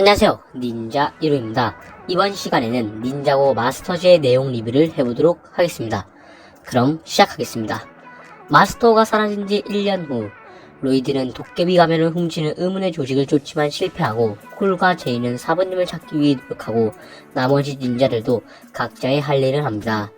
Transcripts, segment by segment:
안녕하세요, 닌자 1호입니다. 이번 시간에는 닌자고 마스터즈의 내용 리뷰를 해보도록 하겠습니다. 그럼 시작하겠습니다. 마스터가 사라진 지 1년 후, 로이드는 도깨비 가면을 훔치는 의문의 조직을 쫓지만 실패하고, 콜과 제이는 사부님을 찾기 위해 노력하고, 나머지 닌자들도 각자의 할 일을 합니다.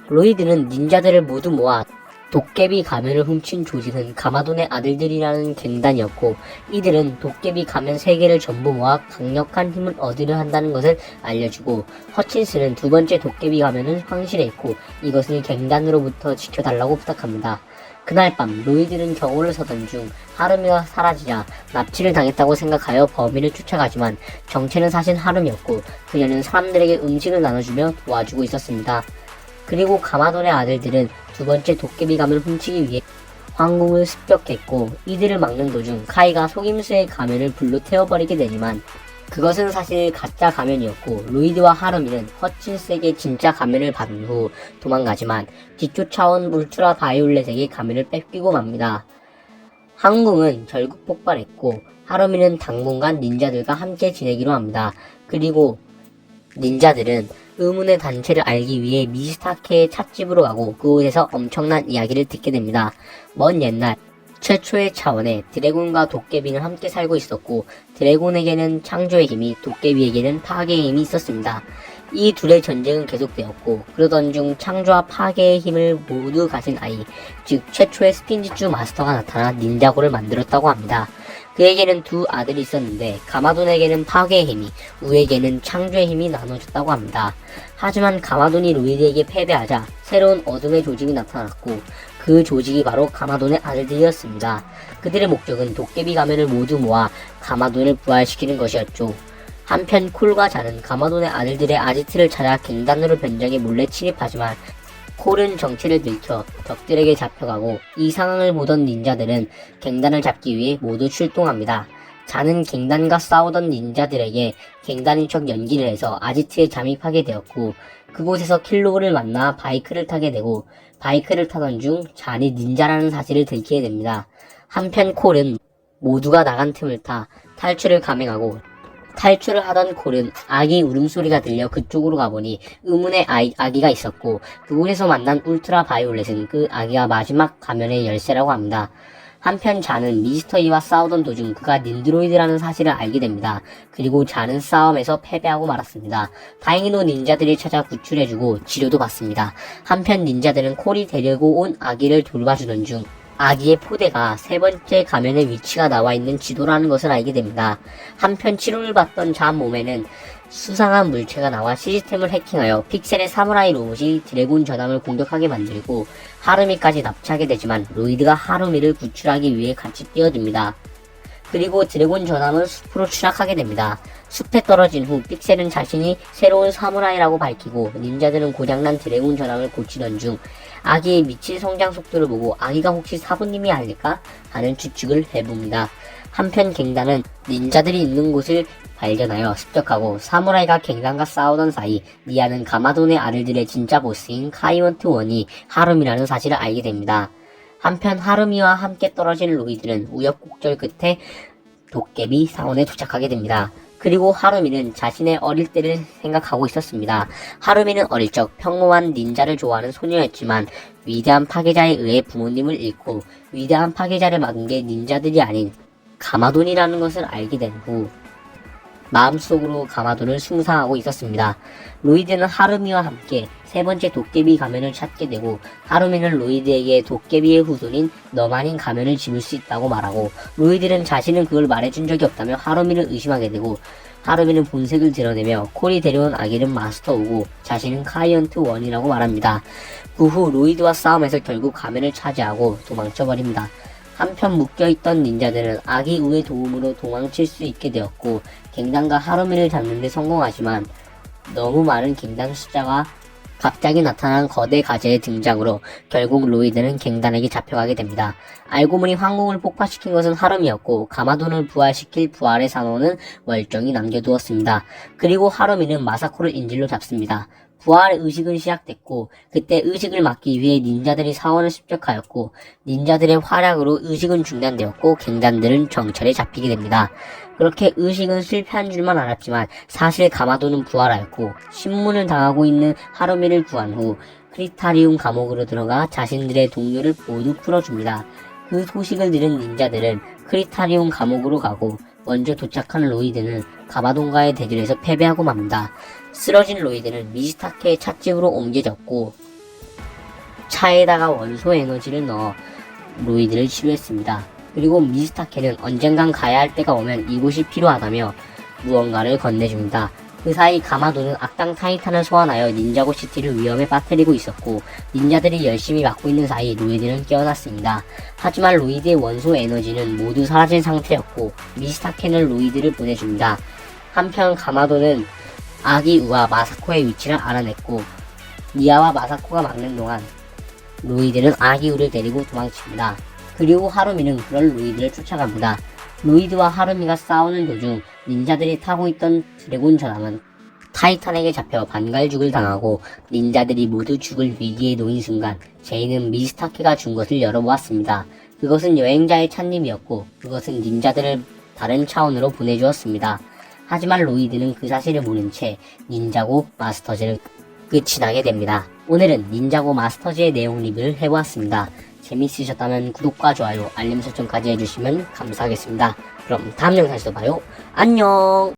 로이드는 닌자들을 모두 모아 도깨비 가면을 훔친 조직은 가마돈의 아들들이라는 갱단이었고, 이들은 도깨비 가면 3개를 전부 모아 강력한 힘을 얻으려 한다는 것을 알려주고, 허친스는 두 번째 도깨비 가면을 황실에 있고 이것을 갱단으로부터 지켜달라고 부탁합니다. 그날 밤 로이드는 경호를 서던 중 하루미가 사라지자 납치를 당했다고 생각하여 범인을 쫓아가지만 정체는 사실 하루미였고, 그녀는 사람들에게 음식을 나눠주며 도와주고 있었습니다. 그리고 가마돈의 아들들은 두 번째 도깨비 가면을 훔치기 위해 황궁을 습격했고, 이들을 막는 도중 카이가 속임수의 가면을 불로 태워버리게 되지만 그것은 사실 가짜 가면이었고, 로이드와 하루미는 허친스에게 진짜 가면을 받은 후 도망가지만 뒤쫓아온 울트라 바이올렛에게 가면을 뺏기고 맙니다. 황궁은 결국 폭발했고, 하루미는 당분간 닌자들과 함께 지내기로 합니다. 그리고 닌자들은 의문의 단체를 알기 위해 미스타케의 찻집으로 가고 그곳에서 엄청난 이야기를 듣게 됩니다. 먼 옛날 최초의 차원에 드래곤과 도깨비는 함께 살고 있었고, 드래곤에게는 창조의 힘이, 도깨비에게는 파괴의 힘이 있었습니다. 이 둘의 전쟁은 계속되었고, 그러던 중 창조와 파괴의 힘을 모두 가진 아이, 즉 최초의 스핀지주 마스터가 나타나 닌자고를 만들었다고 합니다. 그에게는 두 아들이 있었는데 가마돈에게는 파괴의 힘이, 우에게는 창조의 힘이 나눠졌다고 합니다. 하지만 가마돈이 로이드에게 패배하자 새로운 어둠의 조직이 나타났고, 그 조직이 바로 가마돈의 아들들이었습니다. 그들의 목적은 도깨비 가면을 모두 모아 가마돈을 부활시키는 것이었죠. 한편 콜과 자는 가마돈의 아들들의 아지트를 찾아 갱단으로 변장해 몰래 침입하지만 콜은 정체를 들켜 적들에게 잡혀가고, 이 상황을 보던 닌자들은 갱단을 잡기 위해 모두 출동합니다. 자는 갱단과 싸우던 닌자들에게 갱단인 척 연기를 해서 아지트에 잠입하게 되었고, 그곳에서 킬로를 만나 바이크를 타게 되고, 바이크를 타던 중 잔이 닌자라는 사실을 들키게 됩니다. 한편 콜은 모두가 나간 틈을 타 탈출을 감행하고, 탈출을 하던 콜은 아기 울음소리가 들려 그쪽으로 가보니 의문의 아기가 있었고, 그곳에서 만난 울트라 바이올렛은 그 아기가 마지막 가면의 열쇠라고 합니다. 한편 자는 미스터 이와 싸우던 도중 그가 닌드로이드라는 사실을 알게 됩니다. 그리고 자는 싸움에서 패배하고 말았습니다. 다행히도 닌자들이 찾아 구출해주고 치료도 받습니다. 한편 닌자들은 콜이 데리고 온 아기를 돌봐주던 중 아기의 포대가 세 번째 가면의 위치가 나와있는 지도라는 것을 알게 됩니다. 한편 치료를 받던 자 몸에는 수상한 물체가 나와 시스템을 해킹하여 픽셀의 사무라이 로봇이 드래곤 전함을 공격하게 만들고, 하루미까지 납치하게 되지만 로이드가 하루미를 구출하기 위해 같이 뛰어듭니다. 그리고 드래곤 전함은 숲으로 추락하게 됩니다. 숲에 떨어진 후 픽셀은 자신이 새로운 사무라이라고 밝히고, 닌자들은 고장난 드래곤 전함을 고치던 중 아기의 미친 성장 속도를 보고 아기가 혹시 사부님이 아닐까 하는 추측을 해봅니다. 한편 갱단은 닌자들이 있는 곳을 발견하여 습격하고, 사무라이가 갱단과 싸우던 사이 니아는 가마돈의 아들들의 진짜 보스인 카이먼트 원이 하루미라는 사실을 알게 됩니다. 한편 하루미와 함께 떨어진 로이드는 우여곡절 끝에 도깨비 사원에 도착하게 됩니다. 그리고 하루미는 자신의 어릴 때를 생각하고 있었습니다. 하루미는 어릴 적 평범한 닌자를 좋아하는 소녀였지만 위대한 파괴자에 의해 부모님을 잃고, 위대한 파괴자를 막은 게 닌자들이 아닌 가마돈이라는 것을 알게 된 후 마음속으로 가마돈을 숭상하고 있었습니다. 로이드는 하루미와 함께 세 번째 도깨비 가면을 찾게 되고, 하루미는 로이드에게 도깨비의 후손인 너만인 가면을 집을 수 있다고 말하고, 로이드는 자신은 그걸 말해준 적이 없다며 하루미를 의심하게 되고, 하루미는 본색을 드러내며 콜이 데려온 아기는 마스터우고 자신은 카이언트 원이라고 말합니다. 그 후 로이드와 싸움에서 결국 가면을 차지하고 도망쳐버립니다. 한편 묶여있던 닌자들은 아기 우의 도움으로 도망칠 수 있게 되었고, 갱단과 하루미를 잡는 데 성공하지만 너무 많은 갱단 숫자가 갑자기 나타난 거대 가재의 등장으로 결국 로이드는 갱단에게 잡혀가게 됩니다. 알고 보니 황궁을 폭파시킨 것은 하루미였고, 가마돈을 부활시킬 부활의 산호는 멀쩡히 남겨두었습니다. 그리고 하루미는 마사코를 인질로 잡습니다. 부활 의식은 시작됐고 그때 의식을 막기 위해 닌자들이 사원을 습격하였고 닌자들의 활약으로 의식은 중단되었고 갱단들은 정찰에 잡히게 됩니다. 그렇게 의식은 실패한 줄만 알았지만 사실 가마도는 부활하였고 신문을 당하고 있는 하루미를 구한 후 크리타리움 감옥으로 들어가 자신들의 동료를 모두 풀어줍니다. 그 소식을 들은 닌자들은 크리타리움 감옥으로 가고 먼저 도착한 로이드는 가마돈과의 대결에서 패배하고 맙니다. 쓰러진 로이드는 미스타케의 찻집으로 옮겨졌고 차에다가 원소 에너지를 넣어 로이드를 치료했습니다. 그리고 미스타케는 언젠간 가야 할 때가 오면 이곳이 필요하다며 무언가를 건네줍니다. 그 사이 가마도는 악당 타이탄을 소환하여 닌자고 시티를 위험에 빠뜨리고 있었고 닌자들이 열심히 막고 있는 사이 로이드는 깨어났습니다. 하지만 로이드의 원소 에너지는 모두 사라진 상태였고 미스타케는 로이드를 보내줍니다. 한편 가마도는 아기 우와 마사코의 위치를 알아냈고 미아와 마사코가 막는 동안 로이드는 아기 우를 데리고 도망칩니다. 그리고 하루미는 그럴 로이드를 쫓아갑니다. 로이드와 하루미가 싸우는 도중 닌자들이 타고 있던 드래곤 전함은 타이탄에게 잡혀 반갈죽을 당하고 닌자들이 모두 죽을 위기에 놓인 순간 제이는 미스타케가 준 것을 열어보았습니다. 그것은 여행자의 찻님이었고 그것은 닌자들을 다른 차원으로 보내주었습니다. 하지만 로이드는 그 사실을 모른 채 닌자고 마스터즈를 끝이 나게 됩니다. 오늘은 닌자고 마스터즈의 내용 리뷰를 해보았습니다. 재밌으셨다면 구독과 좋아요, 알림 설정까지 해주시면 감사하겠습니다. 그럼 다음 영상에서 봐요. 안녕!